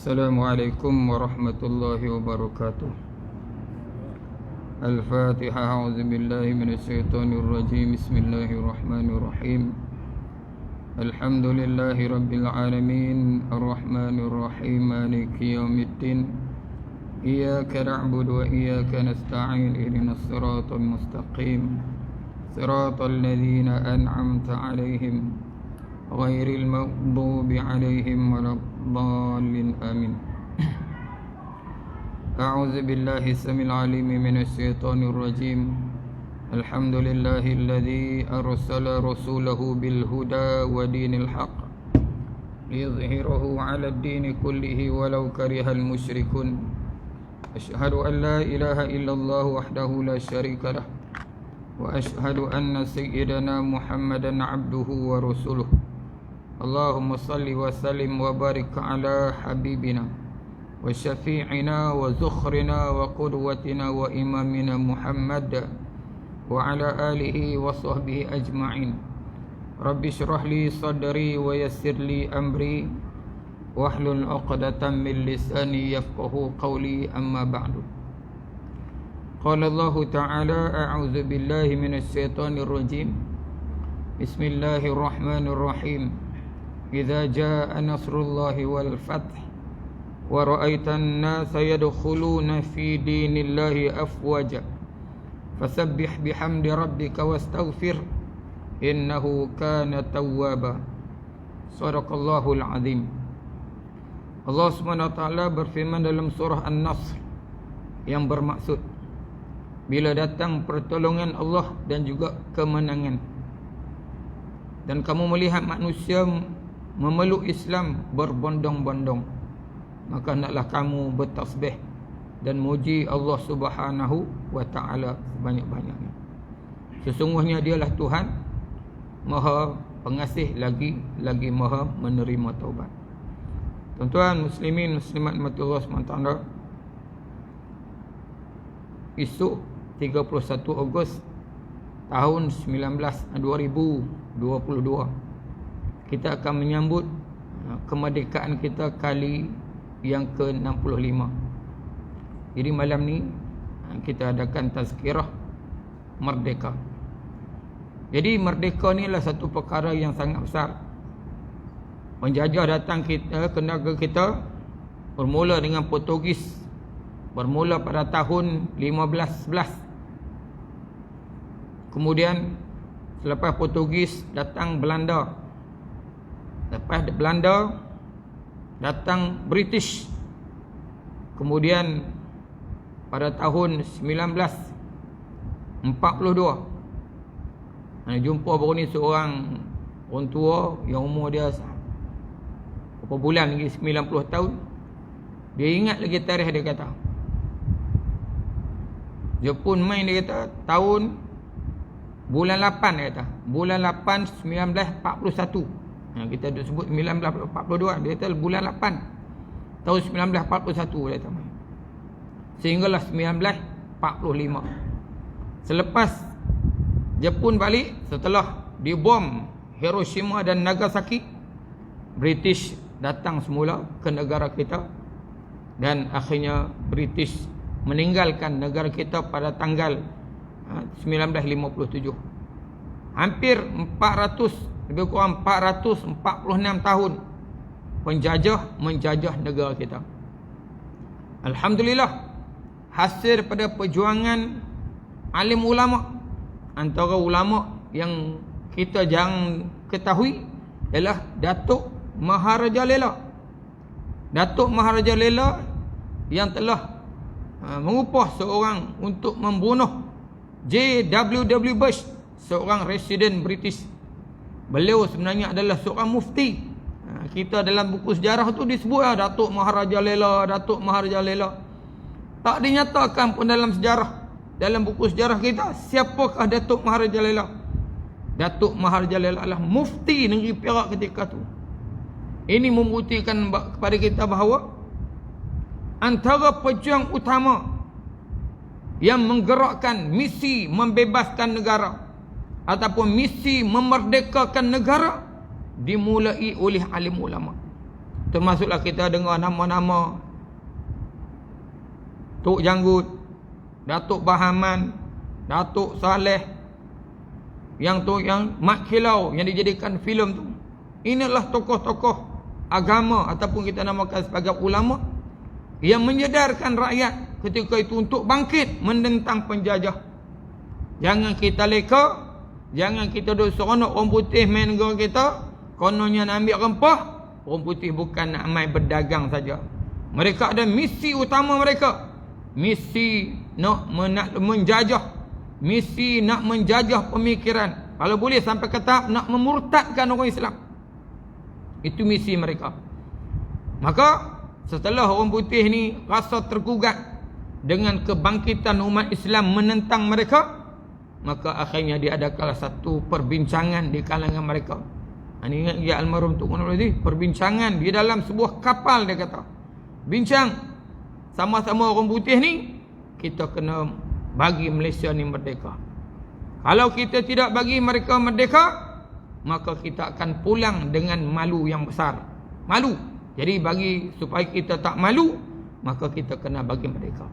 Assalamualaikum warahmatullahi wabarakatuh. Al-Fatihah. A'udzubillahi minasyaitonir rajim. Bismillahirrahmanirrahim. Alhamdulillahi rabbil alamin. Arrahmanir rahim. Maliki yaumiddin. Iyyaka na'budu wa iyyaka nasta'in. Ihdinas siratal mustaqim. Siratal ladzina an'amta 'alaihim ghairil maghdubi 'alaihim waladdallin. Amin. A'udzu billahi samil 'alim minasy syaithanir rajim. Alhamdulillahilladzi arsala rasulahu bil huda wa dinil haqq liyudhhirahu 'alad dini kullihi walau karihal musyrikun. Asyhadu an la ilaha illallah wahdahu la syarika lah wa asyhadu anna sayyidana Muhammadan 'abduhu wa rasuluh. Allahumma salli wa sallim wa barik ala habibina wa syafi'ina wa zukhrina wa qudwatina wa imamina Muhammad wa ala alihi wa sahbihi ajma'in. Rabbi syrah li sadri wa yassir li amri wahlul 'uqdatam min lisani yafqahu qawli, amma ba'du. Qala Allah ta'ala, a'udzu billahi minasy syaithanir rajim. Bismillahirrahmanirrahim. Idza jaa nasrullahi wal fath wa ra'aitan nasa yadkhuluna fi dinillahi afwaja fasabbih bihamdi rabbika wastaghfir innahu kana tawwaba. Shadaqallahul azim. Allah Subhanahu wa taala berfirman dalam surah An-Nasr yang bermaksud bila datang pertolongan Allah dan juga kemenangan, dan kamu melihat manusia memeluk Islam berbondong-bondong, maka hendaklah kamu bertasbih dan muji Allah Subhanahu wa taala sebanyak-banyaknya. Sesungguhnya Dialah Tuhan Maha Pengasih lagi Maha menerima taubat. Tuan-tuan muslimin muslimat Allah SWT, esok 31 Ogos tahun 2022 kita akan menyambut kemerdekaan kita kali yang ke-65. Jadi malam ni kita adakan tazkirah merdeka. Jadi merdeka ni adalah satu perkara yang sangat besar. Penjajah datang kita ke negara kita bermula dengan Portugis, bermula pada tahun 1511. Kemudian selepas Portugis datang Belanda. Lepas Belanda datang British. Kemudian pada tahun 1942 jumpa baru ni seorang orang tua yang umur dia berapa bulan lagi, 90 tahun. Dia ingat lagi tarikh, dia kata Jepun main, dia kata tahun bulan 8, dia kata bulan 8 1941. Kita duk sebut 1942, dia kata bulan 8 tahun 1941 dia kata. Sehinggalah 1945. Selepas Jepun balik, setelah dibom Hiroshima dan Nagasaki, British datang semula ke negara kita, dan akhirnya British meninggalkan negara kita pada tanggal 1957. Hampir 400, lebih kurang 446 tahun penjajah menjajah negara kita. Alhamdulillah, hasil daripada perjuangan alim ulama. Antara ulama yang kita jarang ketahui ialah Datuk Maharaja Lela. Datuk Maharaja Lela yang telah mengupah seorang untuk membunuh J.W.W. Bush, seorang residen British. Beliau sebenarnya adalah seorang mufti. Kita dalam buku sejarah tu disebut Datuk Maharaja Lela, Datuk Maharaja Lela. Tak dinyatakan pun dalam sejarah, dalam buku sejarah kita, siapakah Datuk Maharaja Lela. Datuk Maharaja Lela adalah mufti negeri Perak ketika tu. Ini membuktikan kepada kita bahawa antara pejuang utama yang menggerakkan misi membebaskan negara ataupun misi memerdekakan negara dimulai oleh alim ulama. Termasuklah kita dengar nama-nama Tok Janggut, Datuk Bahaman, Datuk Saleh, yang Mat Kilau yang dijadikan filem tu. Inilah tokoh-tokoh agama ataupun kita namakan sebagai ulama yang menyedarkan rakyat ketika itu untuk bangkit menentang penjajah. Jangan kita leka, jangan kita duduk seronok orang putih main negara kita, kononnya nak ambil rempah. Orang putih bukan nak main berdagang saja. Mereka ada misi utama mereka. Misi nak menjajah, misi nak menjajah pemikiran. Kalau boleh sampai ke tahap nak memurtadkan orang Islam. Itu misi mereka. Maka setelah orang putih ni rasa tergugat dengan kebangkitan umat Islam menentang mereka, maka akhirnya diadakanlah satu perbincangan di kalangan mereka. Ini ingat ya almarhum Tok Muhammad Razif, perbincangan di dalam sebuah kapal, dia kata. Bincang sama-sama orang putih ni, kita kena bagi Malaysia ni merdeka. Kalau kita tidak bagi mereka merdeka, maka kita akan pulang dengan malu yang besar. Malu. Jadi bagi supaya kita tak malu, maka kita kena bagi merdeka.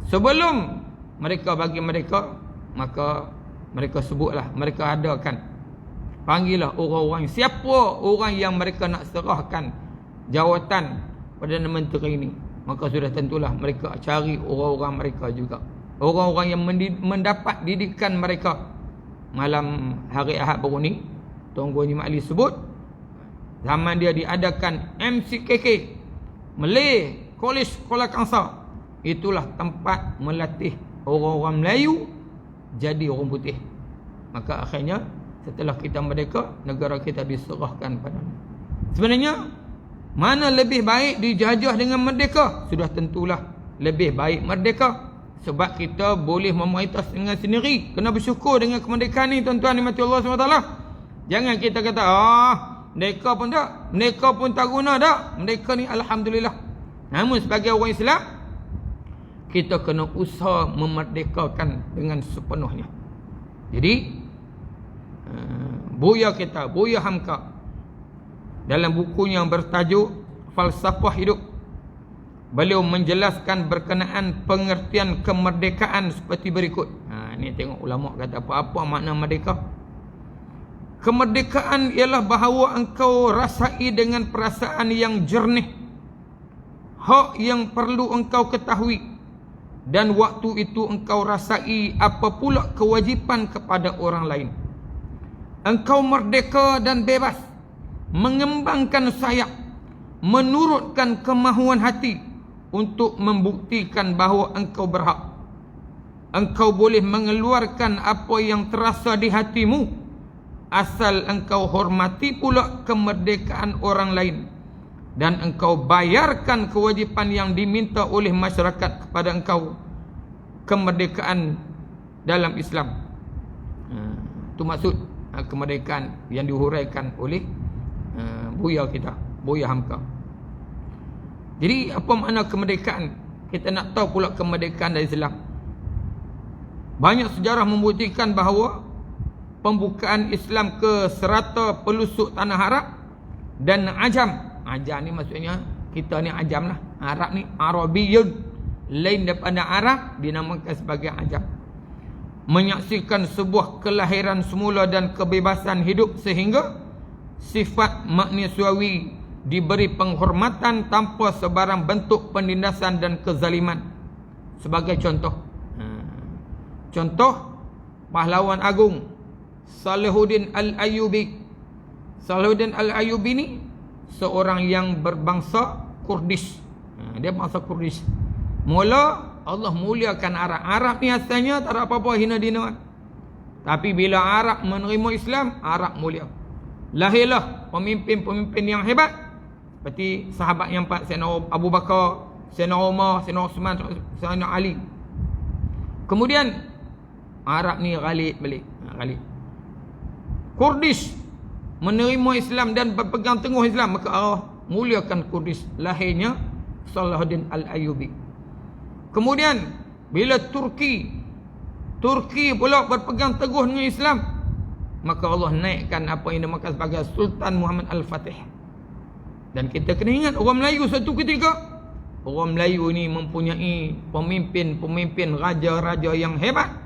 Sebelum mereka bagi mereka, maka mereka sebutlah, mereka adakan, panggillah orang-orang, siapa orang yang mereka nak serahkan jawatan Perdana Menteri ini. Maka sudah tentulah mereka cari orang-orang mereka juga, orang-orang yang mendapat didikan mereka. Malam hari Ahad baru ni, Tuan Guru Haji Ali sebut, zaman dia diadakan MCKK, Malay College Kuala Kangsar. Itulah tempat melatih orang-orang Melayu jadi orang putih. Maka akhirnya setelah kita merdeka, negara kita diserahkan padanya. Sebenarnya mana lebih baik dijajah dengan merdeka? Sudah tentulah lebih baik merdeka. Sebab kita boleh memerintah dengan sendiri. Kena bersyukur dengan kemerdekaan ni, tuan-tuan dimati Allah SWT. Jangan kita kata, merdeka pun tak, merdeka pun tak guna tak. Merdeka ni alhamdulillah. Namun sebagai orang Islam, kita kena usaha memerdekakan dengan sepenuhnya. Jadi Buya kita, Buya Hamka, dalam bukunya yang bertajuk Falsafah Hidup, beliau menjelaskan berkenaan pengertian kemerdekaan seperti berikut. Ni tengok ulama kata apa makna merdeka. Kemerdekaan ialah bahawa engkau rasai dengan perasaan yang jernih hak yang perlu engkau ketahui, dan waktu itu engkau rasai apa pula kewajipan kepada orang lain. Engkau merdeka dan bebas mengembangkan sayap, menurutkan kemahuan hati untuk membuktikan bahawa engkau berhak. Engkau boleh mengeluarkan apa yang terasa di hatimu, asal engkau hormati pula kemerdekaan orang lain, dan engkau bayarkan kewajipan yang diminta oleh masyarakat kepada engkau. Kemerdekaan dalam Islam, itu maksud kemerdekaan yang dihuraikan oleh Buya kita, Buya Hamka. Jadi apa makna kemerdekaan? Kita nak tahu pula kemerdekaan dari Islam. Banyak sejarah membuktikan bahawa pembukaan Islam ke serata pelosok tanah Arab dan Ajam. Ajam ni maksudnya kita ni Ajam lah. Arab ni Arabiyun, lain daripada Arab, dinamakan sebagai Ajam. Menyaksikan sebuah kelahiran semula dan kebebasan hidup sehingga sifat manusiawi diberi penghormatan tanpa sebarang bentuk penindasan dan kezaliman. Sebagai contoh pahlawan agung Salahuddin Al-Ayyubi. Salahuddin Al-Ayyubi ni seorang yang berbangsa Kurdish. Dia bangsa Kurdish. Mula Allah muliakan Arab. Arab ni asalnya tak ada apa-apa hina-dina. Tapi bila Arab menerima Islam, Arab mulia. Lahirlah pemimpin-pemimpin yang hebat, seperti sahabat yang empat, Sayyidina Abu Bakar, Sayyidina Umar, Sayyidina Uthman, Sayyidina Ali. Kemudian Arab ni ghalib balik. Kurdish menerima Islam dan berpegang teguh Islam, maka Allah muliakan Kurdish. Lahirnya Salahuddin Al-Ayyubi. Kemudian bila Turki pula berpegang teguh dengan Islam, maka Allah naikkan apa yang dinamakan sebagai Sultan Muhammad Al-Fatih. Dan kita kena ingat orang Melayu satu ketika, orang Melayu ni mempunyai pemimpin-pemimpin, raja-raja yang hebat.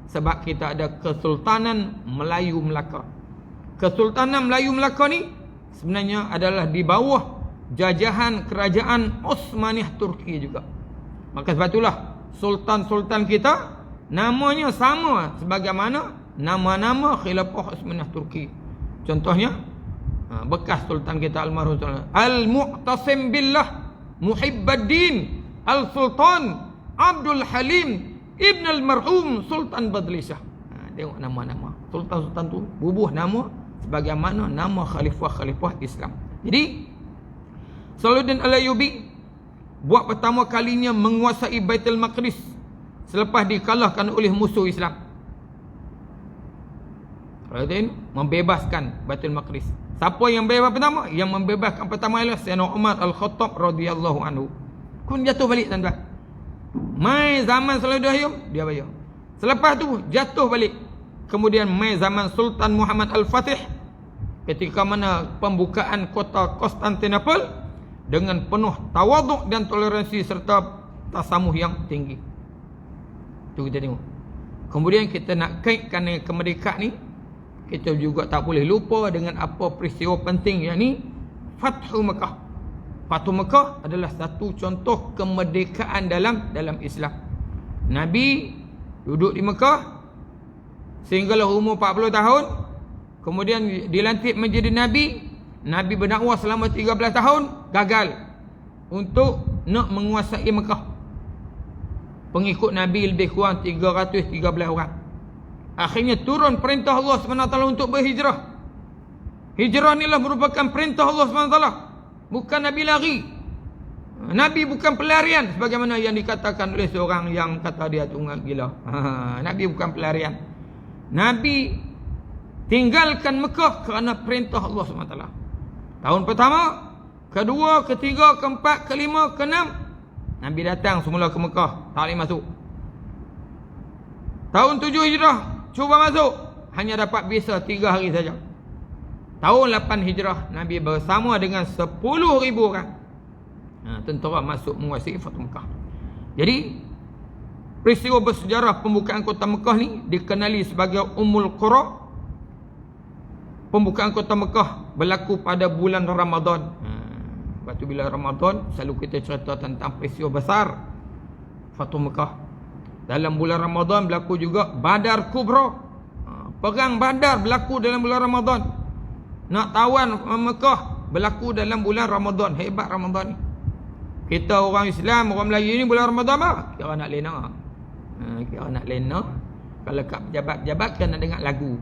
Sebab kita ada Kesultanan Melayu Melaka. Kesultanan Melayu Melaka ni sebenarnya adalah di bawah jajahan kerajaan Osmaniyah Turki juga. Maka sebab itulah sultan-sultan kita namanya sama sebagaimana nama-nama khilafah Osmaniyah Turki. Contohnya bekas sultan kita almarhum Al-Mu'tasim Billah Muhibbuddin Al-Sultan Abdul Halim Ibn Al-Marhum Sultan Badlisah. Tengok nama-nama sultan-sultan tu bubuh nama sebagaimana nama khalifah-khalifah Islam. Jadi Salahuddin Al-Ayyubi buat pertama kalinya menguasai Baitul Maqdis selepas dikalahkan oleh musuh Islam. Salahuddin membebaskan Baitul Maqdis. Siapa yang bebas pertama? Yang membebaskan pertama ialah Sayyidina Umar Al-Khattab radhiyallahu anhu. Kun jatuh balik tuan-tuan. Mai zaman Salahuddin Ayyub dia bayar. Selepas tu jatuh balik. Kemudian mai zaman Sultan Muhammad Al-Fatih, ketika mana pembukaan kota Konstantinopel dengan penuh tawaduk dan toleransi serta tasamuh yang tinggi. Tu kita tengok. Kemudian kita nak kaitkan dengan kemerdekaan ni, kita juga tak boleh lupa dengan apa peristiwa penting, yakni Fathu Mekah. Fathu Mekah adalah satu contoh kemerdekaan dalam Islam. Nabi duduk di Mekah sehinggalah umur 40 tahun. Kemudian dilantik menjadi Nabi. Nabi berdakwah selama 13 tahun, gagal untuk nak menguasai Mekah. Pengikut Nabi lebih kurang 313 orang. Akhirnya turun perintah Allah SWT untuk berhijrah. Hijrah inilah merupakan perintah Allah SWT, bukan Nabi lari. Nabi bukan pelarian sebagaimana yang dikatakan oleh seorang yang kata dia tunggal gila. Nabi bukan pelarian. Nabi tinggalkan Mekah kerana perintah Allah SWT. Tahun pertama, kedua, ketiga, keempat, kelima, keenam, Nabi datang semula ke Mekah, tak boleh masuk. Tahun 7 Hijrah cuba masuk, hanya dapat visa 3 hari saja. Tahun 8 Hijrah Nabi bersama dengan 10,000 orang tentera masuk menguasai Fathu Mekah. Jadi peristiwa bersejarah pembukaan kota Mekah ni dikenali sebagai Ummul Qura. Pembukaan kota Mekah berlaku pada bulan Ramadan. Lepas tu bila Ramadan selalu kita cerita tentang peristiwa besar Fathu Mekah. Dalam bulan Ramadan berlaku juga Badar Kubra. Perang Badar berlaku dalam bulan Ramadan. Nak tawan Mekah berlaku dalam bulan Ramadan. Hebat Ramadan ni. Kita orang Islam, orang Melayu ni bulan Ramadan apa? Kira nak lena. Kira nak lena. Kalau kat pejabat-pejabat kan nak dengar lagu.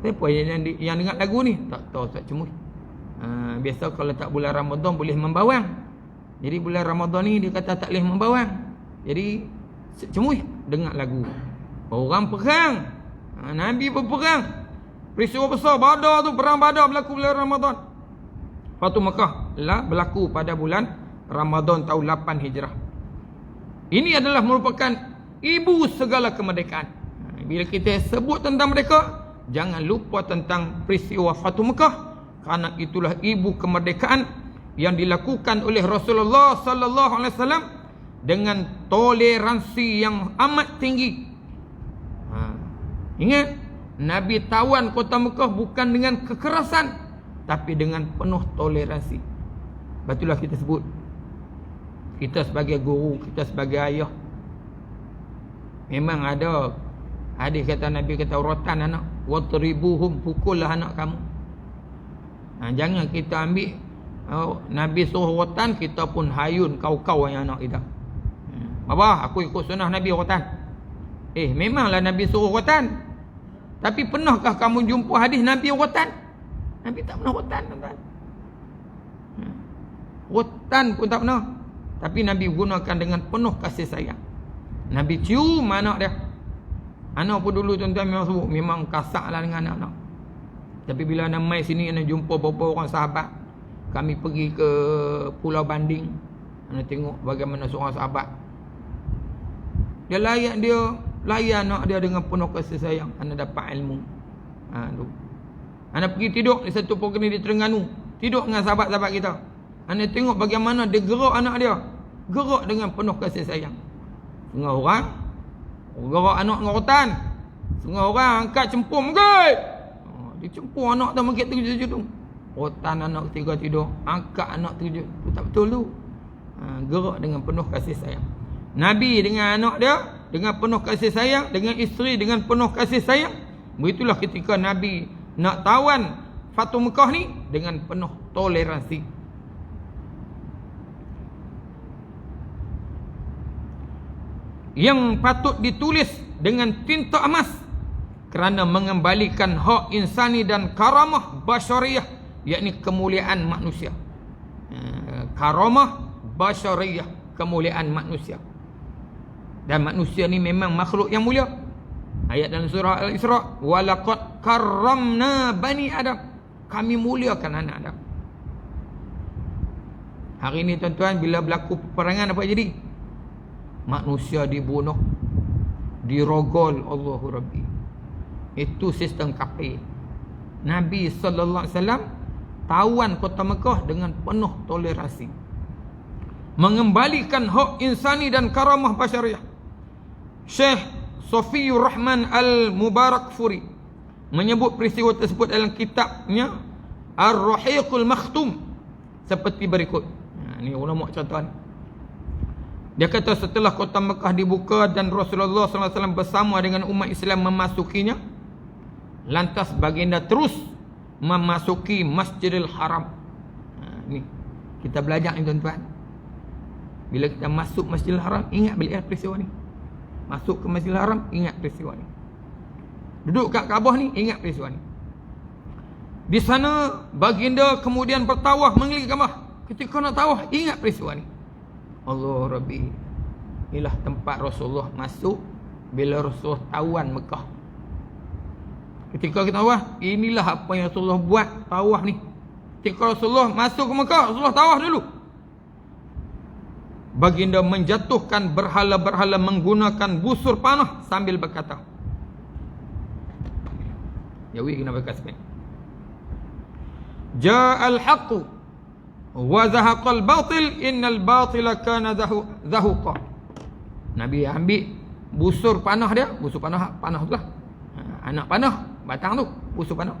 Siapa yang dengar lagu ni? Tak tahu, tak cemui. Biasa kalau tak bulan Ramadan boleh membawang. Jadi bulan Ramadan ni dia kata tak boleh membawang. Jadi cemui dengar lagu. Orang perang. Nabi berperang. Peristiwa besar Badar tu, perang Badar berlaku bulan Ramadan. Fathu Mekah lah berlaku pada bulan Ramadan tahun 8 Hijrah. Ini adalah merupakan ibu segala kemerdekaan. Bila kita sebut tentang mereka, jangan lupa tentang peristiwa Fathu Mekah, kerana itulah ibu kemerdekaan yang dilakukan oleh Rasulullah sallallahu alaihi wasallam dengan toleransi yang amat tinggi. Ingat, Nabi tawan kota Mekah bukan dengan kekerasan, tapi dengan penuh toleransi. Betulah kita sebut, kita sebagai guru, kita sebagai ayah, memang ada hadis kata Nabi kata rotan anak, watribuhum, pukullah anak kamu. Jangan kita ambil Nabi suruh rotan, kita pun hayun kau-kau yang anak kita. Bapa, aku ikut sunnah Nabi rotan. Memanglah Nabi suruh rotan. Tapi pernahkah kamu jumpa hadis Nabi rotan? Nabi tak pernah rotan, tuan-tuan. Rotan pun tak pernah. Tapi Nabi gunakan dengan penuh kasih sayang. Nabi cium anak dia. Anak pun dulu tuan-tuan memang kasarlah dengan anak-anak. Tapi bila anak mai sini, anak jumpa beberapa orang sahabat. Kami pergi ke Pulau Banding. Anak tengok bagaimana seorang sahabat. Dia layan anak dia dengan penuh kasih sayang. Anak dapat ilmu. Anak pergi tidur di satu pokok ni di Terengganu. Tidur dengan sahabat-sahabat kita. Anda tengok bagaimana dia gerak anak dia. Gerak dengan penuh kasih sayang. Setengah orang gerak anak dengan rotan. Setengah orang angkat cempur mengit. Dia cempur anak tu mengit terkejut tu. Rotan anak ketiga tidur. Angkat anak terkejut. Tu tak betul tu. Gerak dengan penuh kasih sayang. Nabi dengan anak dia dengan penuh kasih sayang, dengan isteri dengan penuh kasih sayang. Begitulah ketika Nabi nak tawan Fatu Mekah ni dengan penuh toleransi. Yang patut ditulis dengan tinta emas kerana mengembalikan hak insani dan karamah basyariyah, yakni kemuliaan manusia. Karamah basyariyah, kemuliaan manusia. Dan manusia ni memang makhluk yang mulia. Ayat dalam surah Al-Isra, walaqad karramna bani Adam. Kami muliakan anak Adam. Hari ni tuan-tuan, bila berlaku peperangan apa jadi? Manusia dibunuh, dirogol, Allahu Rabbi. Itu sistem kafir. Nabi sallallahu alaihi wasallam tawan kota Mekah dengan penuh toleransi, mengembalikan hak insani dan karamah basyariah. Syekh Sofiyur Rahman Al-Mubarakfuri menyebut peristiwa tersebut dalam kitabnya Ar-Rahiqul Makhtum seperti berikut. Ini ulama contoh. Dia kata setelah kota Mekah dibuka dan Rasulullah SAW bersama dengan umat Islam memasukinya, lantas baginda terus memasuki Masjidil Haram. Ni kita belajar ni tuan-tuan. Bila kita masuk Masjidil Haram, ingat balik peristiwa ni. Masuk ke Masjidil Haram, ingat peristiwa ni. Duduk kat Kaabah ni, ingat peristiwa ni. Di sana baginda kemudian bertawaf mengelilingi Kaabah. Ketika nak tawaf, ingat peristiwa ni. Allah Rabbi. Inilah tempat Rasulullah masuk bila Rasulullah tawan Mekah. Ketika kita tawaf, inilah apa yang Rasulullah buat tawaf ni. Ketika Rasulullah masuk ke Mekah, Rasulullah tawaf dulu. Baginda menjatuhkan berhala-berhala menggunakan busur panah sambil berkata, Jawi kena berkata, Ja'al haqqu wa zahaqal batil innal batila kana zahuqa. Nabi ambil busur panah dia, busur panah tu lah. Anak panah, batang tu, busur panah.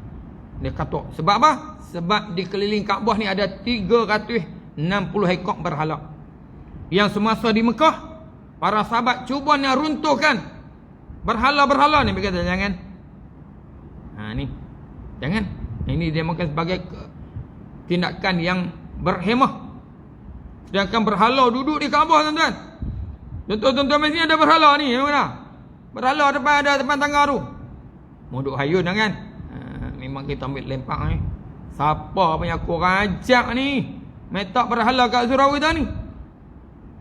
Dia katuk. Sebab apa? Sebab di keliling Kaabah ni ada 360 ekor berhala. Yang semasa di Mekah, para sahabat cuba nak runtuhkan berhala-berhala ni. Berkata jangan. Ni jangan. Ini dia makan sebagai tindakan yang berhemah. Sedangkan berhala duduk di Kaabah tuan-tuan. Tuan-tuan mesti ada berhala ni, mana? Berhala depan tangga tu. Moduk hayun kan? Memang kita ambil lempak ni. Siapa punya aku rajak ni? Metak berhala kat surau kita ni.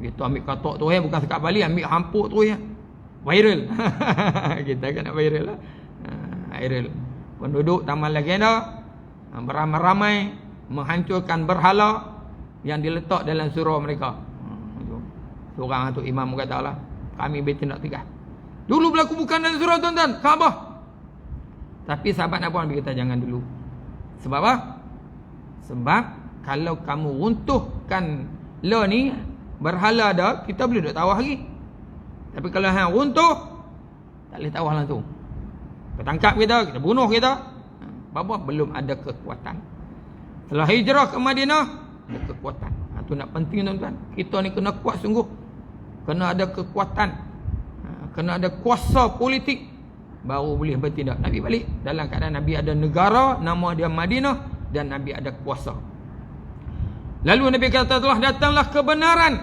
Kita ambil katok tu bukan sekat balik, ambil hampuk tu viral. Kita kan nak viral lah. Viral. Penduduk taman legenda beramai-ramai menghancurkan berhala yang diletak dalam surau mereka. Seorang tu imam kata lah, kami bertindak tegas. Dulu berlaku bukan dalam surau tuan-tuan, Kaabah. Tapi sahabat nak buat, Nabi kata jangan dulu. Sebab apa? Sebab kalau kamu runtuhkan lo ni, berhala dah, kita boleh duduk tawaf lagi. Tapi kalau hang runtuh, tak boleh tawaf langsung. Kita tangkap kita bunuh kita. Sebab belum ada kekuatan. Setelah hijrah ke Madinah, ada kekuatan. Itu nak penting tuan-tuan. Kita ni kena kuat sungguh. Kena ada kekuatan. Kena ada kuasa politik. Baru boleh bertindak. Nabi balik. Dalam keadaan Nabi ada negara, nama dia Madinah. Dan Nabi ada kuasa. Lalu Nabi kata telah datanglah kebenaran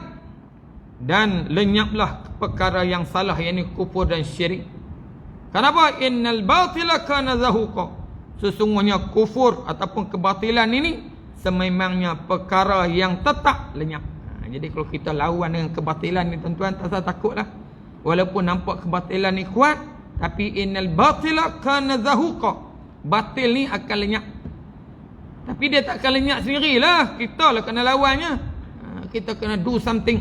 dan lenyaplah perkara yang salah, yakni kufur dan syirik. Kenapa? Innal batila kana zahuqa. Sesungguhnya kufur ataupun kebatilan ini sememangnya perkara yang tetap lenyap. Jadi kalau kita lawan dengan kebatilan ni tuan-tuan, tak usah takutlah. Walaupun nampak kebatilan ni kuat, tapi innal batila kana zahuqa. Batil ni akan lenyap. Tapi dia tak akan lenyap sendirilah. Kita lah kena lawannya. Kita kena do something.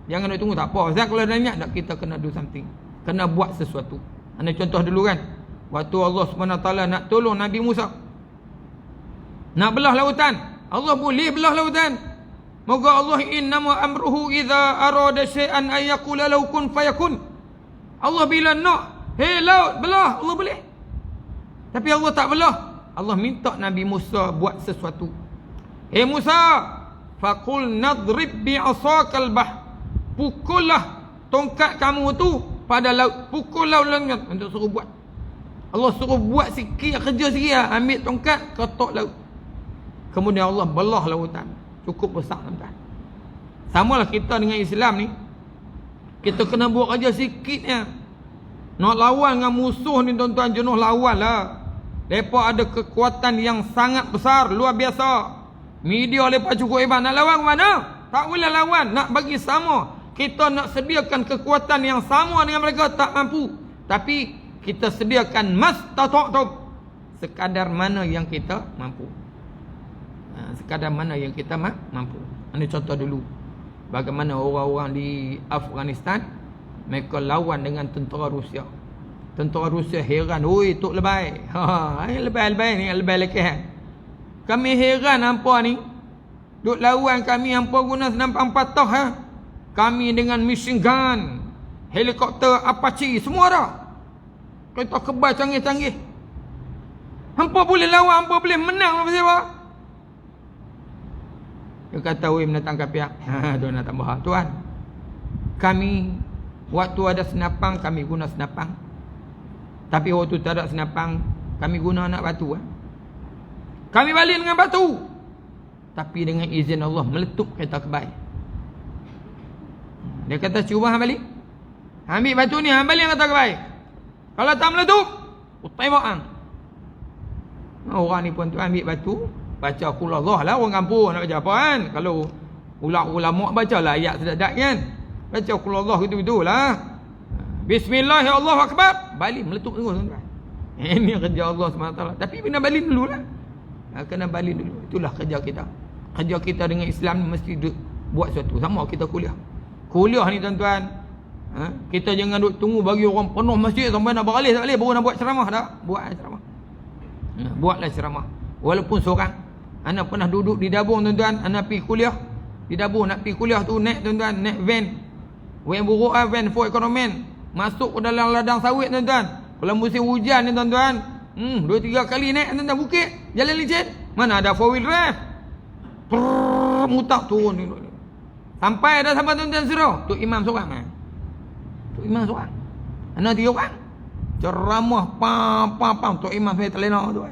Jangan nak tunggu tak apa. Sebab kalau lenyap, kita kena do something. Kena buat sesuatu. Anda contoh dulu kan. Waktu Allah SWT nak tolong Nabi Musa. Nak belah lautan. Allah boleh belah lautan. Moga Allah innama amruhu idza arada syai'an ay yaqula lahu kun fayakun. Allah bila nak, hey laut belah, Allah boleh. Tapi Allah tak belah. Allah minta Nabi Musa buat sesuatu. Hey Musa, faqul nadrib bi'asakal bah. Pukullah tongkat kamu tu pada laut. Pukul laut untuk suruh buat. Allah suruh buat sikit, kerja sikit lah. Ambil tongkat, ketok laut. Kemudian Allah belah lautan. Cukup besar tuan-tuan. Samalah kita dengan Islam ni. Kita kena buat kerja sikitnya. Nak lawan dengan musuh ni tuan-tuan, jenuh lawan lah. Mereka ada kekuatan yang sangat besar, luar biasa. Media mereka cukup hebat. Nak lawan ke mana? Tak boleh lawan. Nak bagi sama. Kita nak sediakan kekuatan yang sama dengan mereka, tak mampu. Tapi kita sediakan mastata'tum, sekadar mana yang kita mampu. Sekadar mana yang kita mampu. Ini contoh dulu. Bagaimana orang-orang di Afghanistan, mereka lawan dengan tentera Rusia. Tentera Rusia heran, oi tok lebay. Lebay ni, lebay lekeh. Kami heran hampa ni. Duk lawan kami, hampa guna senampang patah ha. Kami dengan machine gun, helikopter Apache, semua dah. Kereta kebal canggih-canggih. Hampa boleh lawan, hampa boleh menang apa sebab? Dia kata, oi menatang kapiak. Dia nak tambah. Tuan, kami waktu ada senapang, kami guna senapang. Tapi waktu tak ada senapang, kami guna anak batu. Kami balik dengan batu. Tapi dengan izin Allah, meletup kereta kebal. Dia kata, cuba hang balik. Ambil batu ni, hang balik kereta kebal. Kalau tak meletup, tembak hang. Orang ni pun tu ambil batu, baca qul Allah lah, orang kampung nak baca apa kan. Kalau ulama baca lah ayat sedap-sedap kan. Baca qul Allah gitu-gitu lah. Bismillah ya Allah akbar, balik meletup terus tuan-tuan. Ini kerja Allah SWT. Tapi kena balik dulu lah. Kena balik dulu. Itulah kerja kita. Kerja kita dengan Islam mesti buat sesuatu. Sama kita kuliah. Kuliah ni tuan-tuan, kita jangan duduk tunggu bagi orang penuh masjid sampai nak beralih tak boleh, baru nak buat ceramah dah. Buat ceramah. Buatlah ceramah. Walaupun seorang. Anak pernah duduk di Dabung tuan-tuan, anak pergi kuliah. Di Dabung nak pergi kuliah tu naik tuan-tuan, naik van. Van buruk lah, van for ekonomen. Masuk ke dalam ladang sawit tuan-tuan. Kalau musim hujan ni tuan-tuan, 2-3 kali naik tuan-tuan bukit, jalan licin. Mana ada 4 wheel drive. Mutak turun ni. Sampai dah sampai tuan-tuan surau. Tok Imam seorang. Tok Imam seorang. Anak 3 orang. Ceramah pam. Tok Imam saya terlena tu.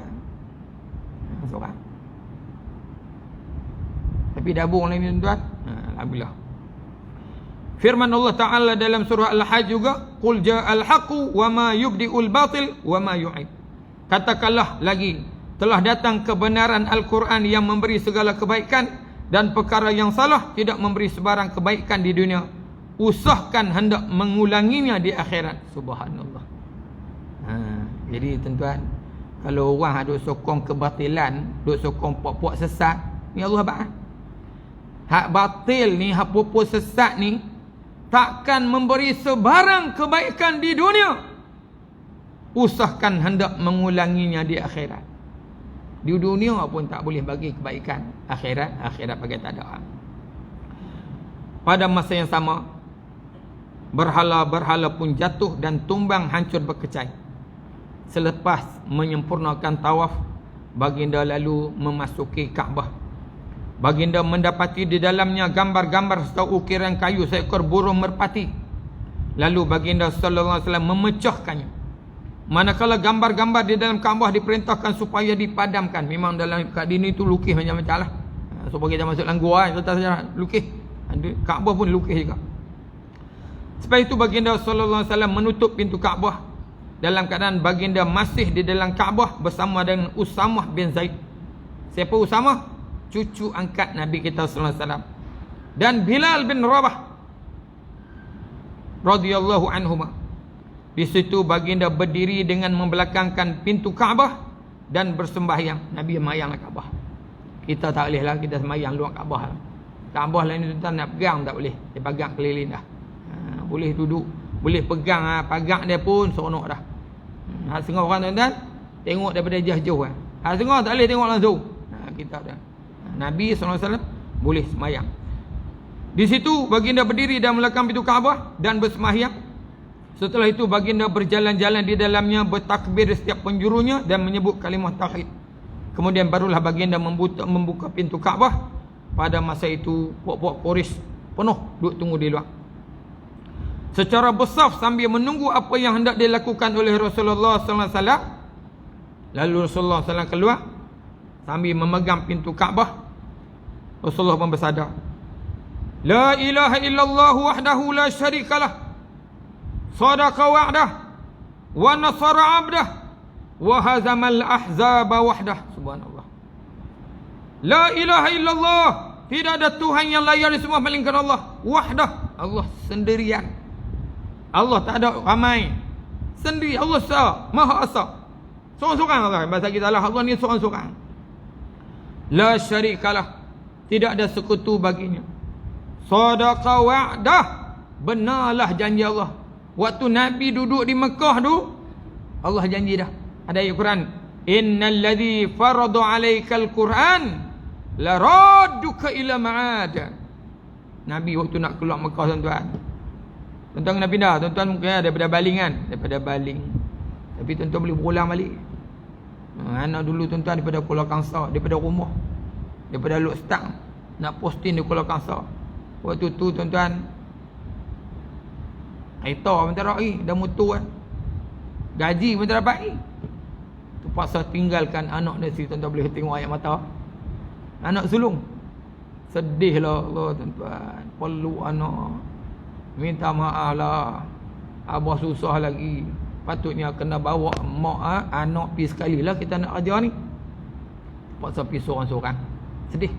Seorang. Tapi Dabung lagi tuan-tuan. Alhamdulillah. Firman Allah Ta'ala dalam surah Al-Hajj juga, qul ja'al haqqu wa ma yubdi'ul batil wa ma yu'id. Katakanlah lagi, telah datang kebenaran Al-Quran yang memberi segala kebaikan, dan perkara yang salah tidak memberi sebarang kebaikan di dunia. Usahakan hendak mengulanginya di akhirat. Subhanallah. Jadi tuan-tuan, kalau orang duk sokong kebatilan, duk sokong puak-puak sesat, ni Allah ba'an. Hak batil ni, hak puak-puak sesat ni takkan memberi sebarang kebaikan di dunia. Usahakan hendak mengulanginya di akhirat. Di dunia pun tak boleh bagi kebaikan. Akhirat bagi tak ada. Pada masa yang sama, berhala-berhala pun jatuh dan tumbang hancur berkecai. Selepas menyempurnakan tawaf, baginda lalu memasuki Kaabah. Baginda mendapati di dalamnya gambar-gambar serta ukiran kayu seekor burung merpati. Lalu baginda sallallahu alaihi wasallam memecahkannya. Manakala gambar-gambar di dalam Kaabah diperintahkan supaya dipadamkan. Memang dalam kadini itu lukis macam-macam lah. Supaya kita masuk dalam gua, kita saja lukis. Kaabah pun lukis juga. Sebab itu baginda sallallahu alaihi wasallam menutup pintu Kaabah dalam keadaan baginda masih di dalam Kaabah bersama dengan Usamah bin Zaid. Siapa Usamah? Cucu angkat Nabi kita sallallahu alaihi wasallam. Dan Bilal bin Rabah radhiyallahu anhuma. Di situ baginda berdiri dengan membelakangkan pintu Kaabah dan bersembahyang. Nabi sembahyang Kaabah. Kita tak boleh lah, kita sembahyang luar Kaabah. Kaabah lah ni tuan nak pegang tak boleh. Dia pegang keliling dah. Boleh duduk, boleh pegang pagar dia pun seronok dah. Hal setengah orang tuan-tuan tengok daripada jauh-jauh. Hal setengah tak boleh tengok langsung. Kita dah. Nabi SAW boleh sembahyang. Di situ baginda berdiri dan melekam pintu Kaabah dan bersembahyang. Setelah itu baginda berjalan-jalan di dalamnya, bertakbir di setiap penjurunya dan menyebut kalimah tauhid. Kemudian barulah baginda membuka pintu Kaabah. Pada masa itu puak-puak Quraisy penuh duduk tunggu di luar secara bersaf sambil menunggu apa yang hendak dilakukan oleh Rasulullah sallallahu alaihi wasallam. Lalu Rasulullah sallallahu alaihi wasallam keluar sambil memegang pintu Kaabah. Rasulullah pun bersabda, La ilaha illallah wahdahu la syarikalah, sadaqa wa'dah, wa nasara 'abdah, wa hazamal ahzaba wahdah. Subhanallah. La ilaha illallah, tidak ada Tuhan yang layak disembah melainkan Allah. Wahdah, Allah sendirian. Allah tak ada ramai, sendiri. Allah Esa, Maha Esa, seorang-seorang. Allah bahasa kita lah, Allah ni seorang-seorang. La syarikalah, tidak ada sekutu baginya. Sadaqa wa'dah, benarlah janji Allah. Waktu Nabi duduk di Mekah tu, Allah janji dah. Ada ayat Quran, Innal ladzi farada 'alaikal Quran la radduka ila ma'ad. Nabi waktu nak keluar Mekah, tuan-tuan. Tuan-tuan kena pindah, tuan-tuan mungkin daripada Baling kan, daripada Baling. Tapi tuan-tuan boleh berulang balik. Anak dulu tuan-tuan daripada Kuala Kangsar, daripada rumah, daripada Lok Stang, nak posting di Kuala Kangsar. Waktu tu tuan-tuan, kereta pun tak ada, dah motor kan. Gaji pun tak dapat. Terpaksa tinggalkan anak dia si, tuan-tuan boleh tengok ayat mata. Anak sulung. Sedih lah Allah tuan-tuan. Perlu anak. Minta maaf lah. Abah susah lagi. Patutnya kena bawa mak anak pergi sekali lah kita nak ajar ni. Terpaksa pergi seorang-seorang. Sedih.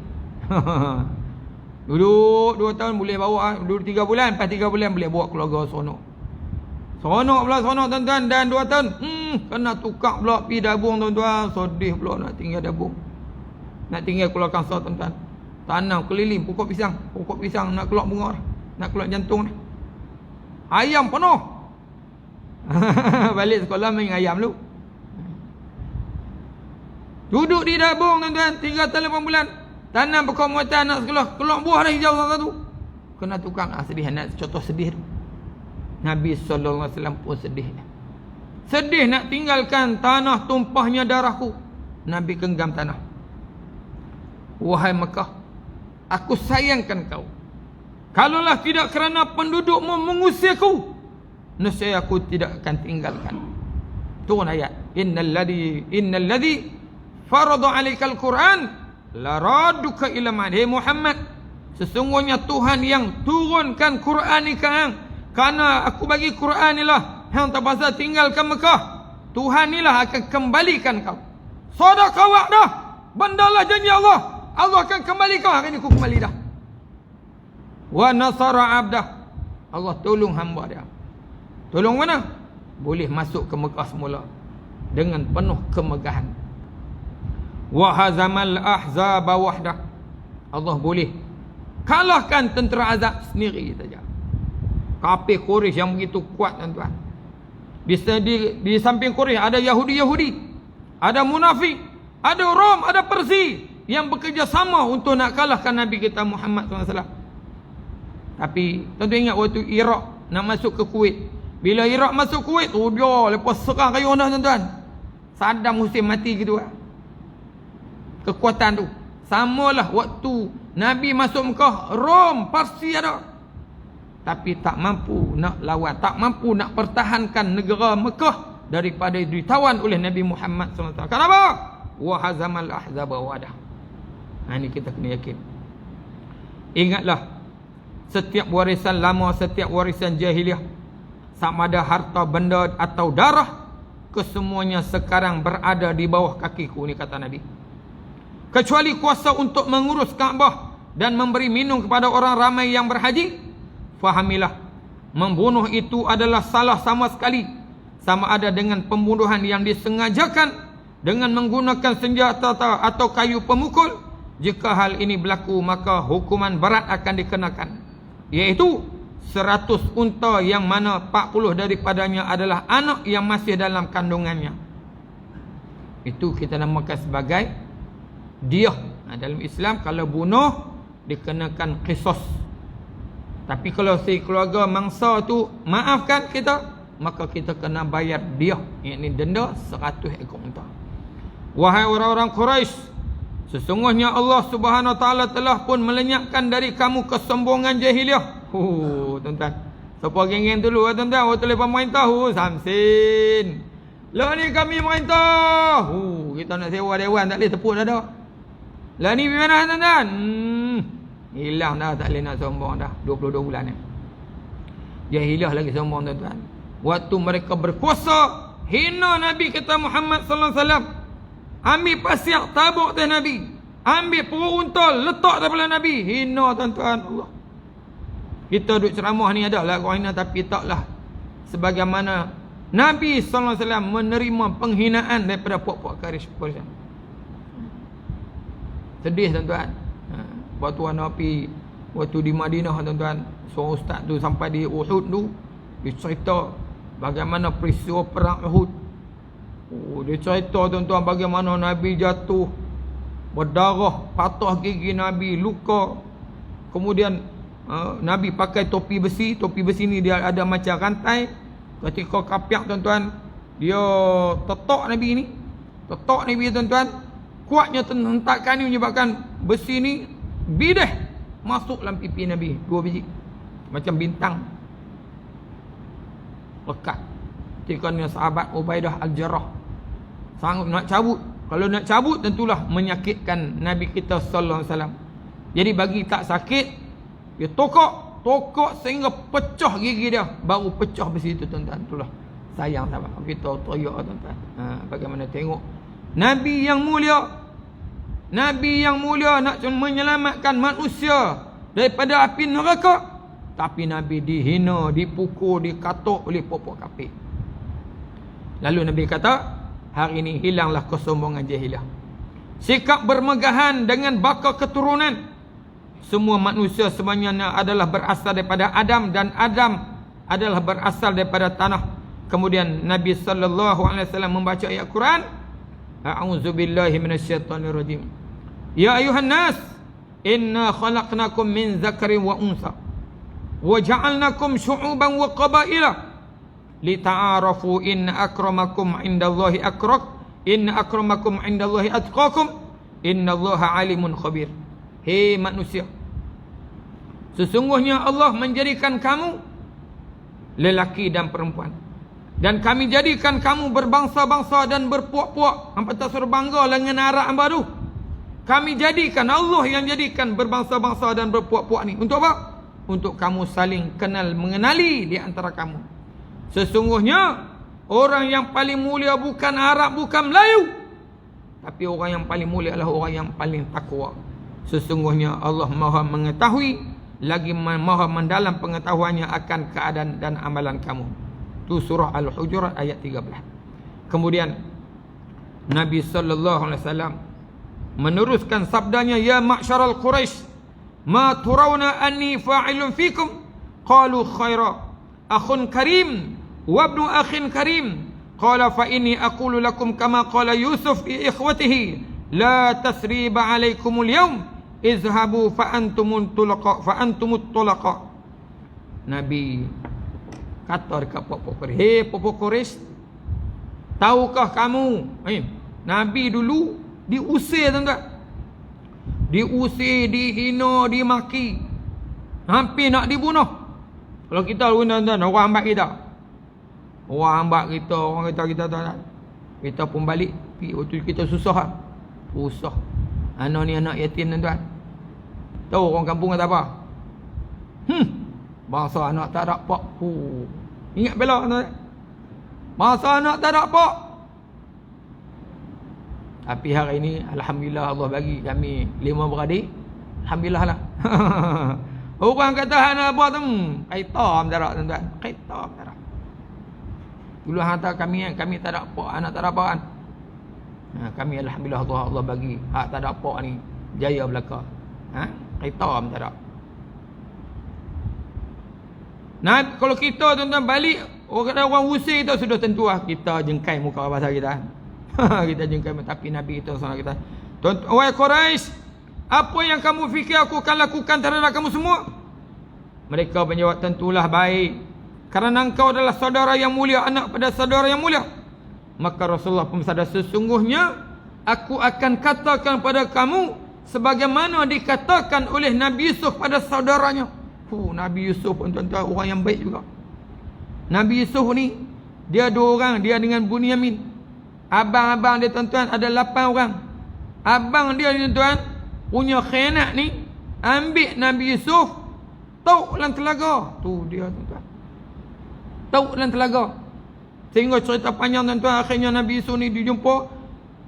Duduk 2 tahun boleh bawa, duduk 3 bulan, lepas 3 bulan boleh bawa keluarga seronok. Seronok pula seronok tuan-tuan. Dan 2 tahun kena tukar pula pergi dabung tuan-tuan. Sedih pula nak tinggal dabung, nak tinggal Kuala Kangsar tuan-tuan. Tanam keliling pokok pisang nak keluar bunga dah, nak keluar jantung dah. Ayam penuh. Balik sekolah main ayam dulu. Duduk di dabung tuan-tuan 3 tahun 8 bulan. Tanam pokok muatan nak sekolah, keluar buah dah hijau satu. Kena tukang. Sedih. Nak contoh sedih tu. Nabi SAW pun sedih. Sedih nak tinggalkan tanah tumpahnya darahku. Nabi genggam tanah. Wahai Mekah, aku sayangkan kau. Kalaulah tidak kerana pendudukmu mengusirku, nescaya aku tidak akan tinggalkan. Turun ayat. Innal ladzi farada 'alaikal Quran la radduka ila ma'ad. Hey Muhammad, sesungguhnya Tuhan yang turunkan Quran ni kan, kerana aku bagi Quran ni lah yang terpaksa tinggalkan Mekah. Tuhan ni lah akan kembalikan kau. Sadaqa wa'dah, benarlah janji Allah. Allah akan kembali kau. Hari ni aku kembali dah. Wa nasara 'abdah, Allah tolong hamba dia. Tolong mana? Boleh masuk ke Mekah semula dengan penuh kemegahan. Wa hazamal ahzaba wahdah, Allah boleh kalahkan tentera azab sendiri saja. Kafir Quraisy yang begitu kuat tuan-tuan. Di samping Quraisy ada Yahudi, ada munafik, ada Rom, ada Persia yang bekerjasama untuk nak kalahkan Nabi kita Muhammad SAW. Tapi tuan-tuan ingat waktu Iraq nak masuk ke Kuwait. Bila Iraq masuk Kuwait, dia lepas serang kayu dah tuan-tuan. Saddam Hussein mati gitu lah. Kekuatan tu samalah waktu Nabi masuk Mekah, Rom, Persia ada. Tapi tak mampu nak lawan, tak mampu nak pertahankan negara Mekah daripada ditawan oleh Nabi Muhammad SAW. Kenapa? Wa hazamal ahzaba wadah. Ini kita kena yakin. Ingatlah, setiap warisan lama, setiap warisan jahiliah, sama ada harta benda atau darah, kesemuanya sekarang berada di bawah kakiku, ni kata Nabi. Kecuali kuasa untuk mengurus Kaabah dan memberi minum kepada orang ramai yang berhaji. Fahamilah, membunuh itu adalah salah sama sekali, sama ada dengan pembunuhan yang disengajakan dengan menggunakan senjata atau kayu pemukul. Jika hal ini berlaku, maka hukuman berat akan dikenakan, iaitu 100 unta yang mana 40 daripadanya adalah anak yang masih dalam kandungannya. Itu kita namakan sebagai diyah. Dalam Islam kalau bunuh dikenakan qisas, Tapi kalau si keluarga mangsa tu maafkan kita, maka kita kena bayar dia, yakni denda 100 ekor unta. Wahai orang-orang Quraisy, sesungguhnya Allah Subhanahu Wa Taala telah pun melenyapkan dari kamu kesombongan jahiliah. Tuan-tuan. Siapa geng-geng dulu tuan-tuan, waktu lepas main tahu Samsin. Lah ni kami main tahu. Kita nak sewa dewan tak boleh tepuk dah dah. Lah ni pergi mana tuan-tuan? Hilang dah, tak boleh nak sombong dah. 22 bulan ni. Jahiliah lagi sombong tuan-tuan. Waktu mereka berkuasa, hina Nabi kita Muhammad sallallahu alaihi wasallam. Ambil pasir tabuk atas Nabi. Ambil perut unta letak daripada Nabi. Hina tuan-tuan Allah. Kita duduk ceramah ni adalah kau hina, tapi taklah sebagaimana Nabi sallallahu alaihi wasallam menerima penghinaan daripada puak-puak Quraisy. Sedih tuan-tuan. Waktu Nabi waktu di Madinah tuan-tuan, seorang ustaz tu sampai di Uhud tu, dia cerita bagaimana peristiwa perang Uhud. Dia cerita tuan-tuan bagaimana Nabi jatuh, berdarah, patah gigi Nabi, luka. Kemudian Nabi pakai topi besi. Topi besi ni dia ada macam rantai. Ketika kapiak tuan-tuan, dia tetok Nabi ni. Tetok Nabi tuan-tuan. Kuatnya hentakan ni menyebabkan besi ni bidih masuk dalam pipi Nabi. 2 biji. Macam bintang. Lekat. Ketika ni sahabat Ubaidah Al-Jarrah sanggup nak cabut. Kalau nak cabut tentulah menyakitkan Nabi kita sallallahu alaihi wasallam. Jadi bagi tak sakit, dia tokok sehingga pecah gigi dia, baru pecah besi itu tuan-tuan. Itulah sayang sahabat kita teriak tuan-tuan. Bagaimana tengok Nabi yang mulia nak menyelamatkan manusia daripada api neraka, tapi Nabi dihina, dipukul, dikatuk oleh puak-puak kafir. Lalu Nabi kata, hari ini hilanglah kesombongan jahiliah. Sikap bermegahan dengan baka keturunan. Semua manusia semuanya adalah berasal daripada Adam, dan Adam adalah berasal daripada tanah. Kemudian Nabi sallallahu alaihi wasallam membaca ayat Quran, A'udzubillahi minasyaitonirrajim. Ya ayuhan nas, inna khalaqnakum min zakarin wa unsa wa ja'alnakum syu'uban wa qabaila lita'arafu inna akramakum 'indallahi akramakum 'indallahi atqakum innallaha 'alimun khabir. Hei manusia, sesungguhnya Allah menjadikan kamu lelaki dan perempuan, dan kami jadikan kamu berbangsa-bangsa dan berpuak-puak. Hampa tak suruh bangga dengan arak hamba tu. Kami jadikan, Allah yang jadikan berbangsa-bangsa dan berpuak-puak ni. Untuk apa? Untuk kamu saling kenal mengenali di antara kamu. Sesungguhnya orang yang paling mulia bukan Arab, bukan Melayu, tapi orang yang paling mulia adalah orang yang paling takwa. Sesungguhnya Allah Maha mengetahui, lagi Maha mendalam pengetahuannya akan keadaan dan amalan kamu. Itu surah Al-Hujurat ayat 13. Kemudian Nabi sallallahu alaihi wasallam meneruskan sabdanya, ya ma'syaral Quraisy, ma turawna anni fa'ilun fikum? Qalu khaira, akhun karim wa ibnu akhin karim. Qala fa inni aqulu lakum kama qala Yusuf li ikhwatihi, la tasriba alaikumul yawm, izhabu fa antumut tulaqa. Nabi kata dekat puak-puak Quraisy, hei puak-puak Quraisy, tahukah kamu, Nabi dulu diusir tuan-tuan. Diusir, dihina, dimaki, hampir nak dibunuh. Kalau kita tuan-tuan, orang hambat kita, orang kata kita tuan-tuan, kita pun balik. Waktu kita susah, anak ni anak yatim tuan-tuan. Tahu orang kampung kata apa? Bangsa anak tak ada pak. Ingat bela tuan-tuan. Bangsa anak tak ada pak. Tapi hari ini alhamdulillah Allah bagi kami 5 beradik. Alhamdulillah lah. Orang kata anak apa tu? Kaitam tak ada tuan-tuan. Kaitam tak ada. Dulu hantar kami tak ada apa, anak tak ada apa kan. Kami alhamdulillah Allah bagi hak tak ada apa ni jaya belaka. Kaitam tak ada. Nah, kalau kita tuan-tuan balik, orang usir kita sudah tentu lah kita jengkai muka bahasa kita. Kita jengkai, tapi Nabi kita sama kita. Wahai Quraisy, apa yang kamu fikir aku akan lakukan terhadap kamu semua? Mereka menjawab, tentulah baik, kerana engkau adalah saudara yang mulia, anak pada saudara yang mulia. Maka Rasulullah pun bersabda, sesungguhnya aku akan katakan pada kamu sebagaimana dikatakan oleh Nabi Yusuf pada saudaranya. Nabi Yusuf pun tuan-tuan orang yang baik juga. Nabi Yusuf ni, dia 2 orang, dia dengan Bunyamin. Abang-abang dia tuan-tuan ada 8 orang. Abang dia tuan-tuan punya khianat ni, ambil Nabi Yusuf, tauk dalam telaga. Tu dia tuan-tuan, tauk dalam telaga. Sehingga cerita panjang tuan-tuan, akhirnya Nabi Yusuf ni dijumpa,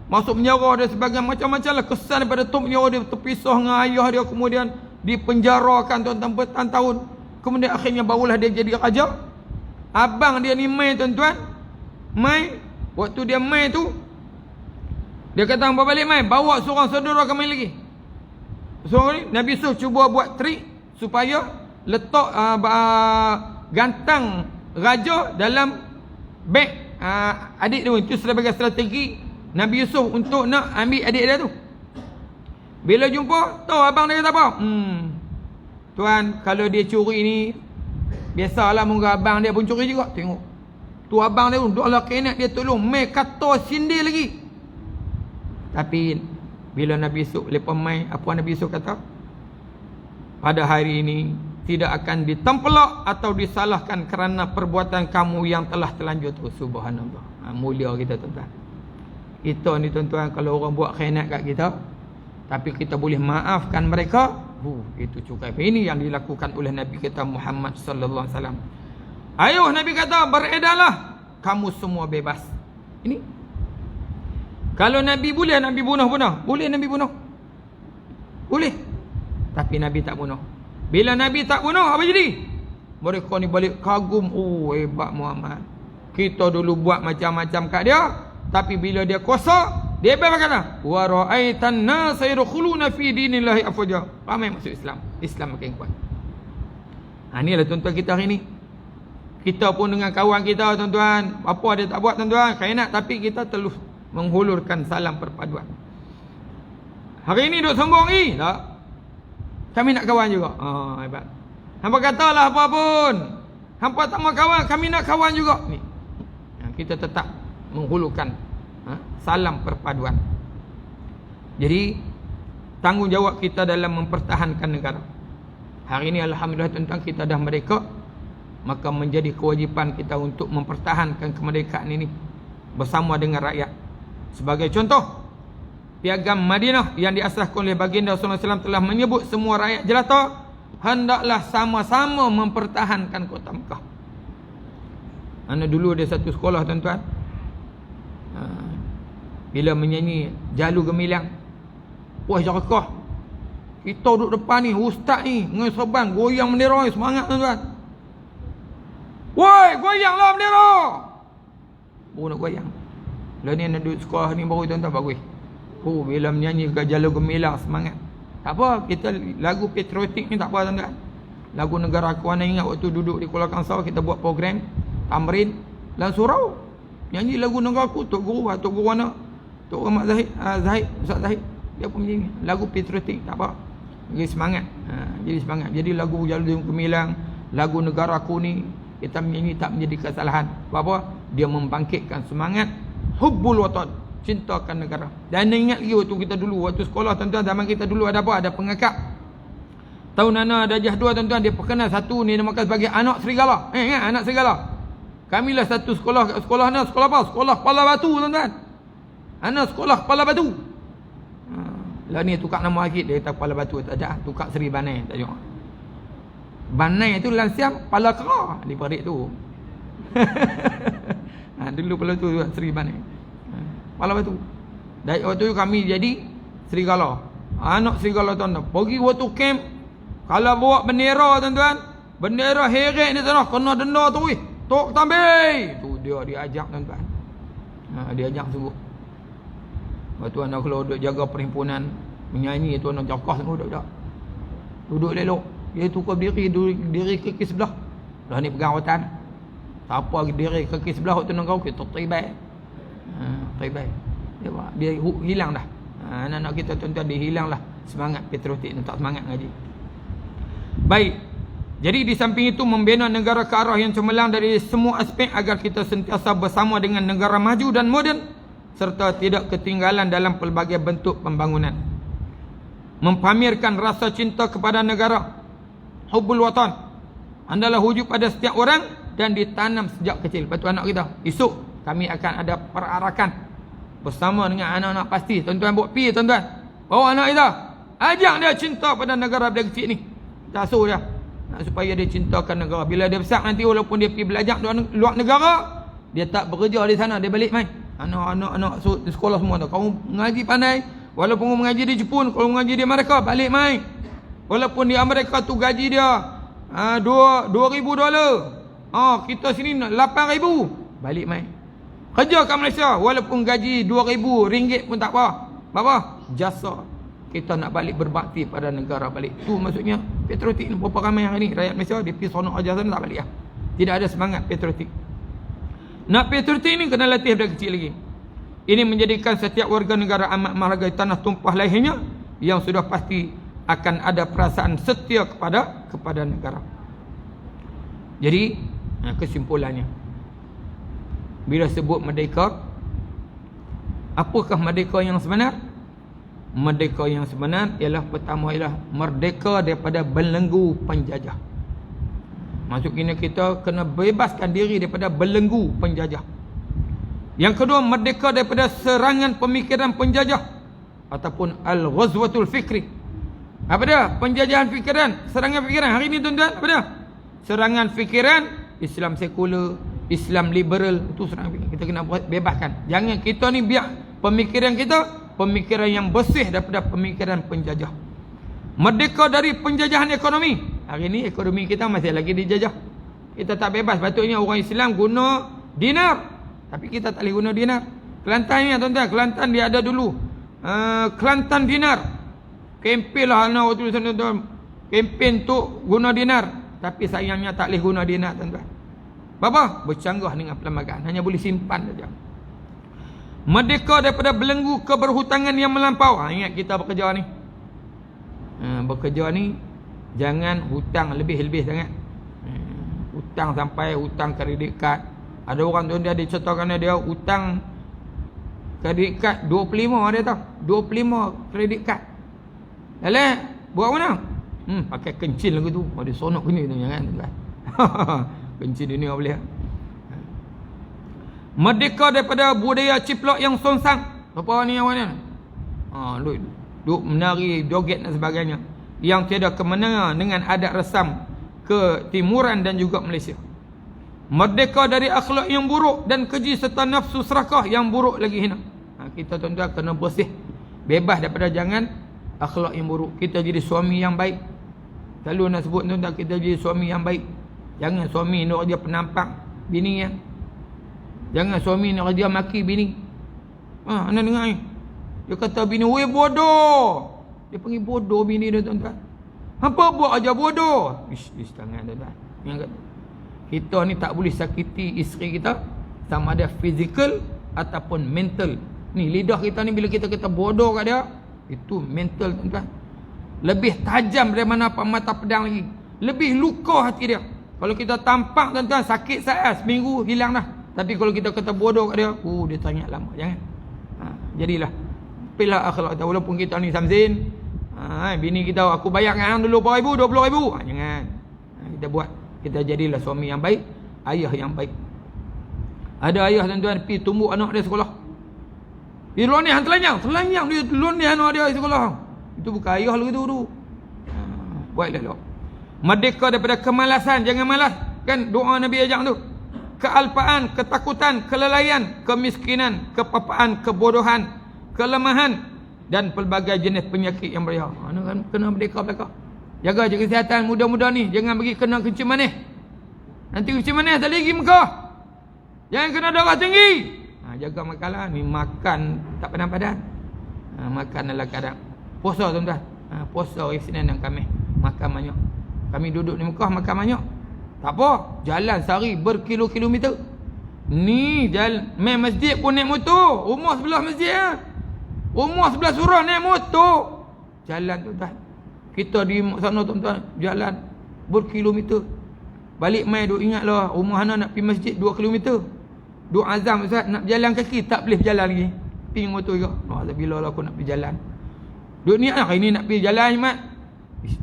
masuk penjara dia sebagai macam-macam lah kesan daripada tu penjara dia, terpisah dengan ayah dia, kemudian dipenjarakan tuan-tuan bertahun-tahun. Kemudian akhirnya barulah dia jadi raja. Abang dia ni mai tuan-tuan, mai, waktu dia mai tu, dia kata, hangpa balik mai, bawa seorang saudara kami lagi. So ni Nabi Yusuf cuba buat trik supaya letak gantang raja dalam beg adik dia. Itu sebagai strategi Nabi Yusuf untuk nak ambil adik dia tu. Bila jumpa, tahu abang dia kata apa? Tuan, kalau dia curi ni, biasalah moga abang dia pun curi juga. Tengok, tu abang dia pun duduklah kena dia tolong, mai kata sindir lagi. Tapi bila Nabi Yusuf lepas mai, apa Nabi Yusuf kata? Pada hari ini tidak akan ditempelak atau disalahkan kerana perbuatan kamu yang telah terlanjur tu. Subhanallah. Mulia kita tuan-tuan. Kita ni tuan-tuan, kalau orang buat khianat kat kita, tapi kita boleh maafkan mereka, itu cukup. Ini yang dilakukan oleh Nabi kita Muhammad sallallahu alaihi wasallam. Ayuh, Nabi kata, beredarlah, kamu semua bebas. Ini kalau Nabi boleh, Nabi bunuh. Boleh Nabi bunuh, boleh. Tapi Nabi tak bunuh. Bila Nabi tak bunuh, apa jadi? Mereka ni balik kagum, hebat Muhammad. Kita dulu buat macam-macam kat dia, tapi bila dia kuasa, dia berkata, wa ra'aitan nas yadkhuluna fi dinillahi afwaja. Ramai masuk Islam. Islam makin kuat. Inilah tuan-tuan kita hari ni. Kita pun dengan kawan kita tuan-tuan, apa dia tak buat tuan-tuan, khianat, tapi kita terus menghulurkan salam perpaduan. Hari ni duk sombong ni, tak? Kami nak kawan juga. Hebat. Hampa katalah apa pun, hampa tak mau kawan, kami nak kawan juga. Ni, kita tetap menghulurkan salam perpaduan. Jadi tanggungjawab kita dalam mempertahankan negara. Hari ini alhamdulillah tuan-tuan, kita dah merdeka, maka menjadi kewajipan kita untuk mempertahankan kemerdekaan ini bersama dengan rakyat. Sebagai contoh, Piagam Madinah yang diasaskan oleh baginda Rasulullah SAW telah menyebut semua rakyat jelata hendaklah sama-sama mempertahankan kota Mekah. Ana dulu ada satu sekolah tuan-tuan, bila menyanyi Jalu Gemilang, wah jarakah, kita duduk depan ni, ustaz ni dengan serban goyang bendera ni, semangat tuan-tuan. Woi, goyanglah bendera. Baru nak goyang. Lah ni nak duduk sekolah ni baru tuan-tuan bagus. Bila menyanyi Jalu Gemilang, semangat. Tak apa, kita lagu patriotik ni tak apa tuan-tuan. Lagu negara aku, anda ingat waktu duduk di Kuala Kangsar kita buat program tamrin dan surau. Nyanyi lagu negara aku, Tok Guru anak, Tok Rahmat Zahid, Ustaz Zahid, dia pun menyanyi lagu patriotik, tak apa. Jadi semangat. Jadi semangat. Jadi lagu Jalu Gemilang, lagu negara aku ni kita menyanyi tak menjadi kesalahan. Apa? Dia membangkitkan semangat hubbul watan, cintakan negara. Dan ingat lagi waktu kita dulu, waktu sekolah tuan-tuan, zaman kita dulu ada apa? Ada pengakap. Tahun Nana Darjah 2 tuan-tuan, dia perkenal satu ni namakan sebagai anak serigala. Anak serigala. Kamilah satu sekolah ni, sekolah apa? Sekolah Kepala Batu tuan-tuan. Anak sekolah Kepala Batu. Lah ni tukar nama lagi, dia kata Kepala Batu tak ada, tukar Seri Banai tak jumpa. Banai tu lansiam Kepala Kera di parik tu. Dulu Kepala tu Seri Banai. Kepala Batu. Dari waktu tu kami jadi serigala. Anak serigala tuan-tuan. Pergi waktu camp, kalau bawa bendera tuan-tuan, bendera heret ni tuan-tuan, kena denda tu weh. Tok Tambi. Tu dia diajak tuan-tuan. Dia ajak sungguh. Waktu anak kalau duduk jaga perhimpunan menyanyi tu, anak jakah semua duduk. Duduk elok. Dia tukar diri kaki sebelah. Dah ni pegang watan. Siapa diri kaki sebelah waktu nak kau kita teribay. Teribay. Dia hilang dah. Anak-anak kita tuan-tuan dia hilang lah semangat patriotik ni, tak semangat ngaji. Baik. Jadi di samping itu membina negara ke arah yang cemerlang dari semua aspek agar kita sentiasa bersama dengan negara maju dan moden serta tidak ketinggalan dalam pelbagai bentuk pembangunan. Mempamerkan rasa cinta kepada negara, hubbul watan, adalah wujud pada setiap orang dan ditanam sejak kecil. Lepas tu anak kita, esok kami akan ada perarakan bersama dengan anak-anak pasti. Tuan-tuan buat pi tuan-tuan. Bawa anak kita, ajak dia cinta pada negara dia kecil ni. Kita asuh dia supaya dia cintakan negara. Bila dia besar nanti walaupun dia pergi belajar luar negara, dia tak bekerja di sana, dia balik main. Anak-anak sekolah semua tu, kamu mengaji pandai, walaupun kamu mengaji di Jepun, kalau mengaji di Amerika, balik main. Walaupun di Amerika tu gaji dia $2,000, kita sini $8,000, balik main. Kerja kat Malaysia walaupun gaji RM2,000 pun tak apa. Apa? Jasa. Kita nak balik berbakti pada negara balik. Tu maksudnya patriotik ni. Berapa ramai hari ni rakyat Malaysia dia pergi sonok aja sana tak balik lah. Tidak ada semangat patriotik. Nak patriotik ni kena latih dari kecil lagi. Ini menjadikan setiap warga negara amat menghargai tanah tumpah lahirnya yang sudah pasti akan ada perasaan setia kepada negara. Jadi kesimpulannya, bila sebut merdeka, apakah merdeka yang sebenar? Merdeka yang sebenar ialah pertama ialah merdeka daripada belenggu penjajah. Maksudnya kita kena bebaskan diri daripada belenggu penjajah. Yang kedua, merdeka daripada serangan pemikiran penjajah ataupun al-ghazwatul fikri. Apa dia? Penjajahan fikiran, serangan fikiran. Hari ni tuan-tuan, apa dia? Serangan fikiran, Islam sekular, Islam liberal, itu serangan fikiran. Kita kena bebaskan. Jangan kita ni biar pemikiran kita pemikiran yang bersih daripada pemikiran penjajah. Merdeka dari penjajahan ekonomi. Hari ni ekonomi kita masih lagi dijajah. Kita tak bebas. Patutnya orang Islam guna dinar, tapi kita tak boleh guna dinar. Kelantan ni tuan-tuan, Kelantan dia ada dulu Kelantan dinar. Kempen lah anak waktu sana tuan. Kempen tu guna dinar, tapi sayangnya tak boleh guna dinar tuan-tuan. Apa? Bercanggah dengan perlembagaan, hanya boleh simpan saja. Merdeka daripada belenggu keberhutangan yang melampau. Ingat kita bekerja ni. Bekerja ni jangan hutang lebih-lebih sangat. Hutang sampai hutang kredit kad. Ada orang tu dia dicontohkan dia hutang kredit kad 25 dia tahu. 25 kredit kad. Alah, buat mana? Pakai kencin lagu tu. Dia sonok gini tu jangan. Kencin dunia boleh. Merdeka daripada budaya ciplak yang sonsang. Apa ni awaknya? Duk menari, joget dan sebagainya, yang tiada kemana dengan adat resam ketimuran dan juga Malaysia. Merdeka dari akhlak yang buruk dan keji serta nafsu serakah yang buruk lagi hina. Kita tuan-tuan kena bersih, bebas daripada jangan akhlak yang buruk. Kita jadi suami yang baik. Selalu nak sebut tuan-tuan, kita jadi suami yang baik. Jangan suami nak dia penampak bini ya. Jangan suami nak dia maki bini. Anda dengar ni? Dia kata bini, "Weh bodoh." Dia panggil bodoh bini dia tuan-tuan. Apa buat aja bodoh? Ish tangan tuan-tuan. Yang kata, kita ni tak boleh sakiti isteri kita, sama ada fizikal ataupun mental. Ni lidah kita ni bila kita kata bodoh kat dia, itu mental tuan-tuan. Lebih tajam daripada mata pedang lagi. Lebih luka hati dia. Kalau kita tampak tuan-tuan sakit saya seminggu hilang dah. Tapi kalau kita kata bodoh kat dia, dia teringat lama. Jangan. Jadilah pilih akhlak kita. Walaupun kita ni Samsin, bini kita, aku bayar dengan dulu RM10,000, RM20,000. Jangan. Kita buat. Kita jadilah suami yang baik, ayah yang baik. Ada ayah tuan-tuan pergi tumbuk anak dia sekolah. Dia loneh telanjang dia loneh anak dia sekolah. Itu bukan ayah lagi tu. Buatlah. Merdeka daripada kemalasan, jangan malas. Kan doa Nabi ajak tu. Kealpaan, ketakutan, kelalaian, kemiskinan, kepapaan, kebodohan, kelemahan dan pelbagai jenis penyakit yang beria. Kena merdeka belaka. Jaga kesihatan muda-muda ni, jangan bagi kena kencing manis. Nanti kencing manis tak lagi Mekah. Jangan kena darah tinggi. Jaga makanlah ni, makan tak padan-padan. Makan dalam kadang. Puasa tuan-tuan. Puasa Isnin dan Khamis. Makan banyak. Kami duduk di Mekah makan banyak. Tak apa, jalan sehari berkilo-kilometer. Ni jalan main masjid pun naik motor. Rumah sebelah masjid rumah sebelah surau naik motor. Jalan tuan-tuan. Kita di sana tuan-tuan jalan berkilometer. Balik mai duk ingatlah rumah anak nak pergi masjid 2 kilometer. Duk azam Ustaz nak berjalan kaki tak boleh berjalan lagi. Ping motor juga. Bila lah aku nak pergi jalan. Duk niat hari ni nak pergi jalan Ahmad.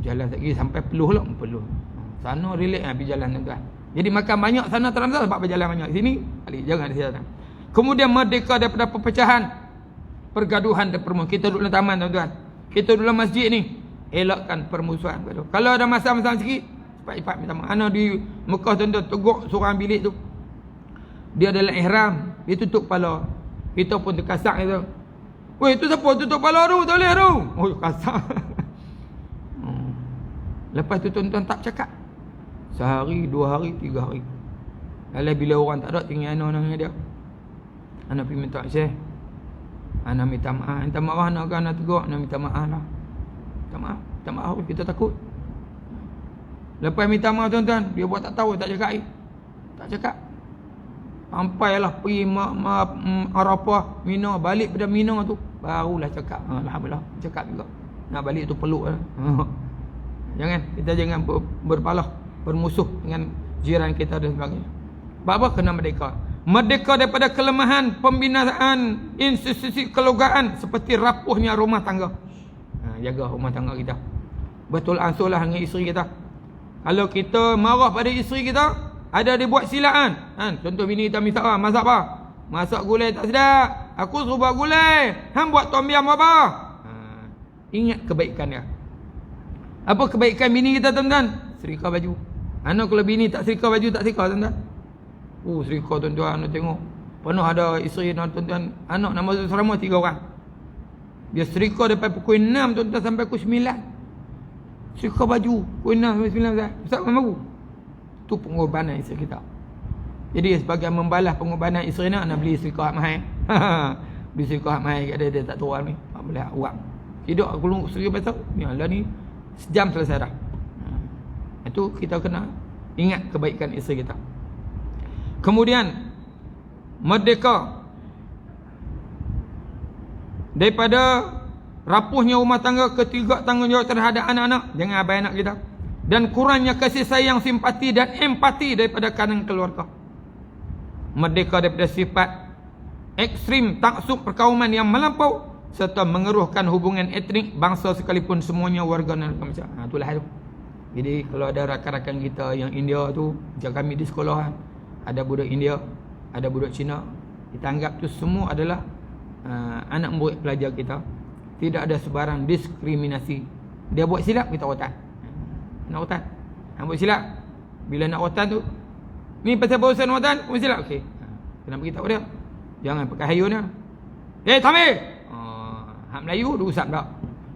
Jalan tak lagi sampai Peluh lah. Peluh. Sana relax pergi jalan tuan-tuan. Jadi makan banyak sana terang-terang sebab berjalan banyak. Sini balik jangan di sana. Kemudian merdeka daripada perpecahan, pergaduhan dan permusuhan. Kita duduk dalam taman tuan-tuan. Kita duduk dalam masjid ni, elakkan permusuhan. Kalau ada masalah-masalah sikit, cepat-cepat minta maaf. Ana di Mekah tuan-tuan teguk seorang bilik tu. Dia adalah ihram, dia tutup kepala. Kita pun terkasak gitu. Weh, tu siapa tutup kepala tu? Tak boleh tu. Oh, kasak. Lepas tu tuan-tuan tak cakap. Sehari, 2 hari, 3 hari. Lalu bila orang tak ada, tinggal Ana dengan dia. Ana pergi minta Syekh. Ana minta maaf. Minta maaf nak kan Ana tegur. Ana minta maaf lah. Minta maaf. Minta maaf. Kita takut. Lepas minta maaf tuan-tuan, dia buat tak tahu, tak cakap. Tak cakap. Sampailah pergi Arafah, Mina, balik pada Mina tu, barulah cakap. Alhamdulillah, cakap juga. Nak balik tu peluk lah. Kita jangan berpalah, bermusuh dengan jiran kita dan sebagainya. Apa kena merdeka? Merdeka daripada kelemahan, pembinaan, institusi keluargaan seperti rapuhnya rumah tangga. Jaga rumah tangga kita. Betul ansurlah dengan isteri kita. Kalau kita marah pada isteri kita, ada dia buat silaan. Contoh bini kita minta masak apa? Masak gulai tak sedap. Aku suruh buat gulai. Hang buat tom yam apa? Ingat kebaikan dia. Apa kebaikan bini kita tuan-tuan? Serika baju. Anak kalau bini tak serika baju, tak serika tuan-tuan. Serika tuan-tuan. Anak tengok. Pernah ada isteri tuan-tuan. Anak nama serama 3 orang. Dia serika daripada pukul 6 tuan-tuan sampai pukul 9. Serika baju. Pukul 6 sampai 9. Ustaz mampu. Itu pengorbanan isteri kita. Jadi sebagai membalas pengorbanan isteri nak beli serika hak mahal. Beli serika hak mahal kat dia tak tahu ni. Tak boleh uang. Tidak aku lu serika besar. Yalah ni sejam selesai dah. Itu kita kena ingat kebaikan isteri kita. Kemudian merdeka daripada rapuhnya rumah tangga, ketiga tanggungjawab terhadap anak-anak. Jangan abai anak kita. Dan kurangnya kasih sayang, simpati dan empati daripada kalangan keluarga. Merdeka daripada sifat ekstrim taksub perkauman yang melampau serta mengeruhkan hubungan etnik bangsa sekalipun semuanya warga negara. Itulah itu. Jadi kalau ada rakan-rakan kita yang India tu, macam kami di sekolah, ada budak India, ada budak Cina, kita anggap tu semua adalah anak murid pelajar kita. Tidak ada sebarang diskriminasi. Dia buat silap, kita rotan. Nak rotan. Nak buat silap. Bila nak rotan tu, ni pasal barusan rotan, buat silap. Okey. Kena beritahu dia. Jangan pakai hayun dia. Tamir! Hak Melayu, dia usap tak.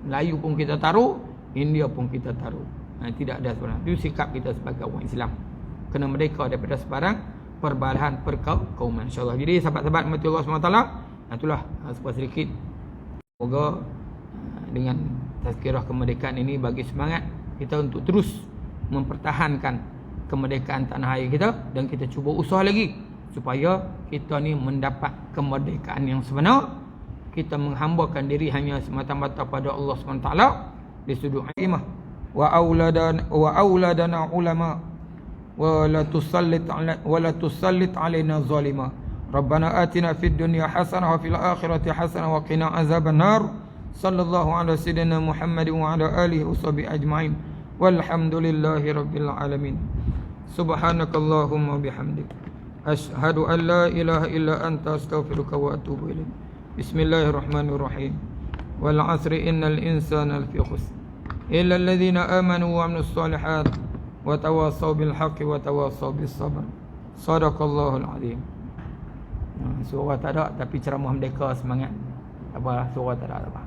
Melayu pun kita taruh, India pun kita taruh. Tidak ada sebarang. Itu sikap kita sebagai orang Islam. Kena merdeka daripada sebarang perbalahan perkauman, insyaAllah. Jadi sahabat-sahabat mati Allah SWT, itulah sebuah sedikit. Semoga dengan tazkirah kemerdekaan ini bagi semangat kita untuk terus mempertahankan kemerdekaan tanah air kita, dan kita cuba usaha lagi supaya kita ni mendapat kemerdekaan yang sebenar. Kita menghambakan diri hanya semata-mata pada Allah SWT di sudut imah. Wa auladana ulama wa la tusallit alaina zalima. Rabbana atina fid dunya hasanah wa fil akhirati hasanah wa qina azaban nar. Sallallahu ala sayyidina Muhammad wa ala alihi washabihi ajma'in. Walhamdulillahi rabbil alamin. Subhanakallahumma bihamdik, ashhadu an la ilaha illa anta astaghfiruka wa atubu ilaik. Bismillahirrahmanirrahim. Wal 'asri innal insana lafi khusr illa alladhina amanu wa 'amilus solihat wa tawassaw bil haqqi wa tawassaw bis sabr. Shadaqallahul 'azim. Surah tak ada tapi ceramah merdeka semangat. Apa surah tak ada apa.